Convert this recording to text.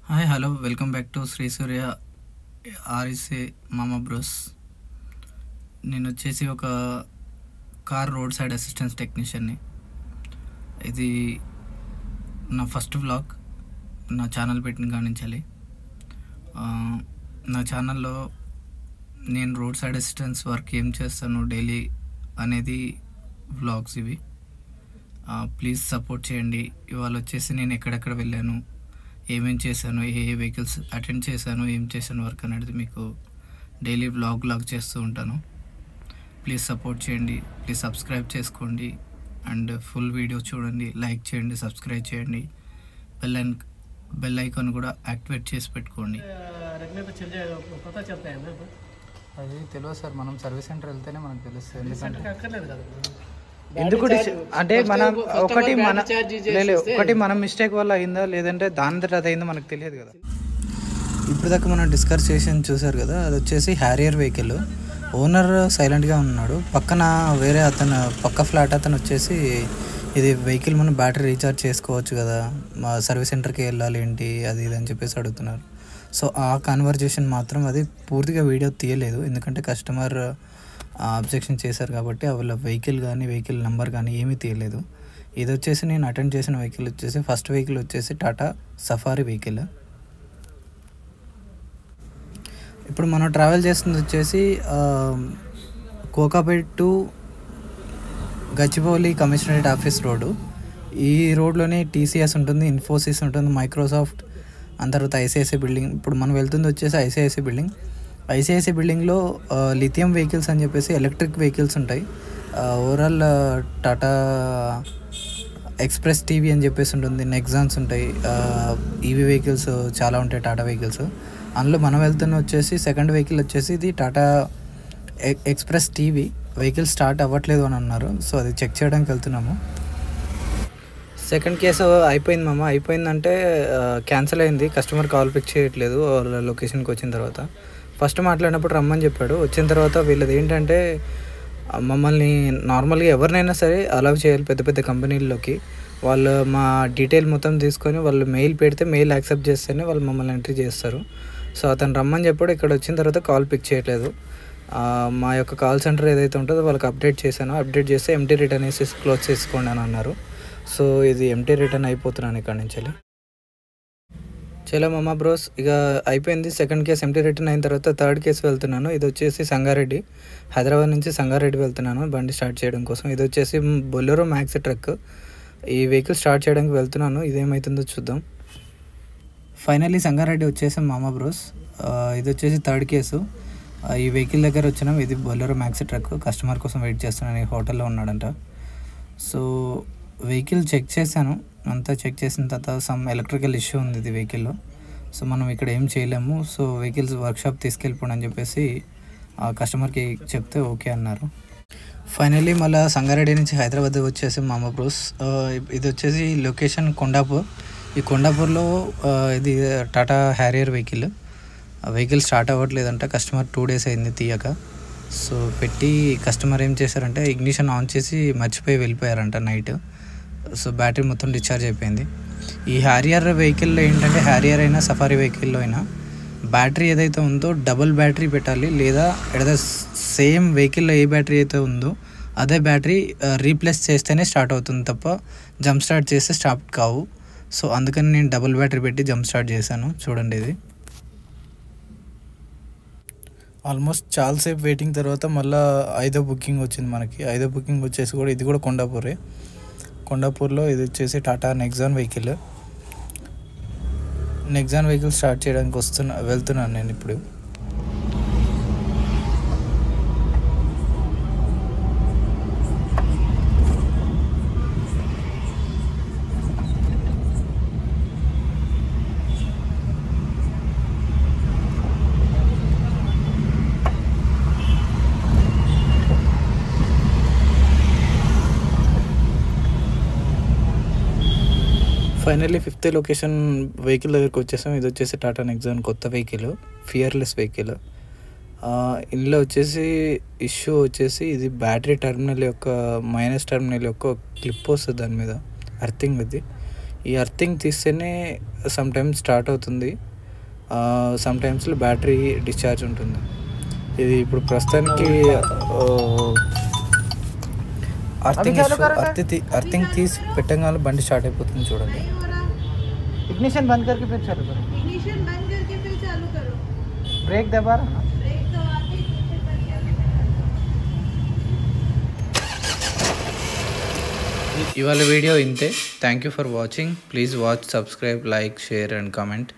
Hi hello welcome back to Shri Surya RSA మామా bros. నేను వచ్చేసి ఒక కార్ రోడ్ సైడ్ అసిస్టెన్స్ టెక్నీషియన్ని. ఇది నా ఫస్ట్ వ్లాగ్ నా ఛానల్ పెట్టిన కానించాలి. నా ఛానల్లో నేను రోడ్ సైడ్ అసిస్టెన్స్ వర్క్ ఏం చేస్తాను డైలీ అనేది వ్లాగ్స్ ఇవి. ప్లీజ్ సపోర్ట్ చేయండి. ఇవాళ వచ్చేసి నేను ఎక్కడెక్కడ వెళ్ళాను, ఏమేం చేశాను, ఏ వెహికల్స్ అటెండ్ చేశాను, ఏం చేశాను వర్క్ అనేది మీకు డైలీ వ్లాగ్ చేస్తూ ఉంటాను. ప్లీజ్ సపోర్ట్ చేయండి, ప్లీజ్ సబ్స్క్రైబ్ చేసుకోండి అండ్ ఫుల్ వీడియో చూడండి, లైక్ చేయండి, సబ్స్క్రైబ్ చేయండి, బెల్ ఐకాన్ కూడా యాక్టివేట్ చేసి పెట్టుకోండి. అది తెలియదు సార్, మనం సర్వీస్ సెంటర్ వెళ్తేనే మనకు తెలుస్తుంది. ఎందుకు అంటే మనం ఒకటి మనం మిస్టేక్ వల్ల అయిందా లేదంటే దాని అది అయిందో మనకు తెలియదు కదా. ఇప్పుడు దాకా మనం డిస్కస్ చేసి చూసారు కదా, అది వచ్చేసి హ్యారియర్ వెహికల్. ఓనర్ సైలెంట్గా ఉన్నాడు. పక్కన వేరే అతను పక్క ఫ్లాట్ అతను వచ్చేసి ఇది వెహికల్ మనం బ్యాటరీ రీఛార్జ్ చేసుకోవచ్చు కదా, మా సర్వీస్ సెంటర్కి వెళ్ళాలి ఏంటి అది ఇది అని చెప్పేసి అడుగుతున్నారు. సో ఆ కన్వర్జేషన్ మాత్రం అది పూర్తిగా వీడియో తీయలేదు, ఎందుకంటే కస్టమర్ అబ్జెక్షన్ చేశారు కాబట్టి వాళ్ళ వెహికల్ కానీ వెహికల్ నెంబర్ కానీ ఏమీ తీయలేదు. ఇది వచ్చేసి నేను అటెండ్ చేసిన వెహికల్ వచ్చేసి ఫస్ట్ వెహికల్ వచ్చేసి టాటా సఫారీ వెహికల్. ఇప్పుడు మనం ట్రావెల్ చేస్తుంది వచ్చేసి Kokapet to Gachibowli commissionerate office road. ఈ రోడ్లోనే టీసీఎస్ ఉంటుంది, ఇన్ఫోసిస్ ఉంటుంది, మైక్రోసాఫ్ట్, ఆ తర్వాత ఐసిఐసిఐ బిల్డింగ్. ఇప్పుడు మనం వెళ్తుంది వచ్చేసి ఐసిఐసిఐ బిల్డింగ్. ఐసిఐసిఐ బిల్డింగ్లో లిథియం వెహికల్స్ అని చెప్పేసి ఎలక్ట్రిక్ వెహికల్స్ ఉంటాయి. ఓవరాల్ టాటా ఎక్స్ప్రెస్ టీవీ అని చెప్పేసి ఉంటుంది, నెక్సాన్స్ ఉంటాయి, ఈవీ వెహికల్స్ చాలా ఉంటాయి టాటా వెహికల్స్. అందులో మనం వెళ్తున్న వచ్చేసి సెకండ్ వెహికల్ వచ్చేసి ఇది Tata express TV. Vehicle start అవ్వట్లేదు అని అన్నారు, సో అది చెక్ చేయడానికి వెళ్తున్నాము. సెకండ్ కేసు అయిపోయింది మామ. అయిపోయిందంటే క్యాన్సిల్ అయింది, కస్టమర్ కాల్ పిక్ చేయట్లేదు వాళ్ళ లొకేషన్కి వచ్చిన తర్వాత. ఫస్ట్ మాట్లాడినప్పుడు రమ్మని చెప్పాడు, వచ్చిన తర్వాత వీళ్ళది ఏంటంటే మమ్మల్ని నార్మల్గా ఎవరినైనా సరే అలౌ చేయాలి పెద్ద పెద్ద కంపెనీల్లోకి. వాళ్ళు మా డీటెయిల్ మొత్తం తీసుకొని వాళ్ళు మెయిల్ పెడితే మెయిల్ యాక్సెప్ట్ చేస్తేనే వాళ్ళు మమ్మల్ని ఎంట్రీ చేస్తారు. సో అతను రమ్మని చెప్పాడు, ఇక్కడ వచ్చిన తర్వాత కాల్ పిక్ చేయట్లేదు. మా యొక్క కాల్ సెంటర్ ఏదైతే ఉంటుందో వాళ్ళకి అప్డేట్ చేశాను, అప్డేట్ చేస్తే ఎంటీ రిటర్న్ వేసి క్లోజ్ చేసుకోండి అని అన్నారు. సో ఇది ఎంటీ రిటర్న్ అయిపోతున్నాను ఇక్కడ నుంచి. చలో మామా బ్రోస్, ఇక అయిపోయింది. సెకండ్ కేసు ఎంటీ రిటర్న్ అయిన తర్వాత థర్డ్ కేసు వెళ్తున్నాను. ఇది వచ్చేసి సంగారెడ్డి, హైదరాబాద్ నుంచి సంగారెడ్డి వెళ్తున్నాను బండి స్టార్ట్ చేయడం కోసం. ఇది వచ్చేసి బొలెరో మ్యాక్స్ ట్రక్. ఈ వెహికల్ స్టార్ట్ చేయడానికి వెళ్తున్నాను, ఇదేమవుతుందో చూద్దాం. ఫైనల్లీ సంగారెడ్డి వచ్చేసాం మామా బ్రోస్. ఇది వచ్చేసి థర్డ్ కేసు. ఈ వెహికల్ దగ్గర వచ్చినాం. ఇది బొలెరో మ్యాక్స్ ట్రక్. కస్టమర్ కోసం వెయిట్ చేస్తున్నాను, ఈ హోటల్లో ఉన్నాడంట. సో వెహికల్ చెక్ చేశాను, అంతా చెక్ చేసిన తర్వాత సమ్ ఎలక్ట్రికల్ ఇష్యూ ఉంది ఇది వెహికల్లో. సో మనం ఇక్కడ ఏం చేయలేము, సో వెహికల్స్ వర్క్షాప్ తీసుకెళ్ళిపోండి అని చెప్పేసి ఆ కస్టమర్కి చెప్తే ఓకే అన్నారు. ఫైనల్లీ మళ్ళీ సంగారెడ్డి నుంచి హైదరాబాద్ వచ్చేసి మామా బ్రోస్. ఇది వచ్చేసి లొకేషన్ కొండాపూర్. ఈ కొండాపూర్లో ఇది Tata Harrier vehicle. Vehicle start అవ్వట్లేదంట, కస్టమర్ 2 days అయింది తీయక. సో పెట్టి కస్టమర్ ఏం చేశారంటే ఇగ్నిషన్ ఆన్ చేసి మర్చిపోయి వెళ్ళిపోయారంట నైట్. సో బ్యాటరీ మొత్తం డిశ్చార్జ్ అయిపోయింది. ఈ హ్యారియర్ వెహికల్లో ఏంటంటే హ్యారియర్ అయినా సఫారీ వెహికల్లో అయినా బ్యాటరీ ఏదైతే ఉందో డబుల్ బ్యాటరీ పెట్టాలి, లేదా ఏదైతే సేమ్ వెహికల్లో ఏ బ్యాటరీ అయితే ఉందో అదే బ్యాటరీ రీప్లేస్ చేస్తేనే స్టార్ట్ అవుతుంది తప్ప జంప్ స్టార్ట్ చేస్తే స్టార్ట్ కావు. సో అందుకని నేను డబుల్ బ్యాటరీ పెట్టి జంప్ స్టార్ట్ చేశాను. చూడండి, ఇది ఆల్మోస్ట్ చాలాసేపు వెయిటింగ్ తర్వాత మళ్ళీ 5వ బుకింగ్ వచ్చింది మనకి. 5వ బుకింగ్ వచ్చేసి కూడా ఇది కూడా కొండాపూరే. కొండాపూర్లో ఇది వచ్చేసి Tata Nexon vehicle. Nexon vehicle start చేయడానికి వెళ్తున్నాను నేను ఇప్పుడు. ఫైనల్లీ 5th లొకేషన్ వెహికల్ దగ్గరికి వచ్చేసాం. ఇది వచ్చేసి టాటా నెక్సాన్ కొత్త వెహికల్, ఫియర్లెస్ వెహికల్. ఇందులో వచ్చేసి ఇష్యూ వచ్చేసి ఇది బ్యాటరీ టెర్మినల్ యొక్క మైనస్ టెర్మినల్ యొక్క క్లిప్ వస్తుంది దాని మీద, అర్థింగ్ ఇది. ఈ అర్థింగ్ తీస్తేనే సమ్ టైమ్స్ స్టార్ట్ అవుతుంది, సమ్ టైమ్స్లో బ్యాటరీ డిశ్చార్జ్ ఉంటుంది. ఇది ఇప్పుడు ప్రస్తుతానికి అర్థింగ్ తీసి పెట్టగానే బండి స్టార్ట్ అయిపోతుంది. చూడండి. इग्निशन बंद करके फिर चालू करो. इग्निशन बंद करके फिर चालू करो. ब्रेक दबा रहा ना. ब्रेक दबा के इग्निशन बंद करके ఇవాళ వీడియో ఇంతే. Thank you for watching. Please watch, subscribe, like, share and comment.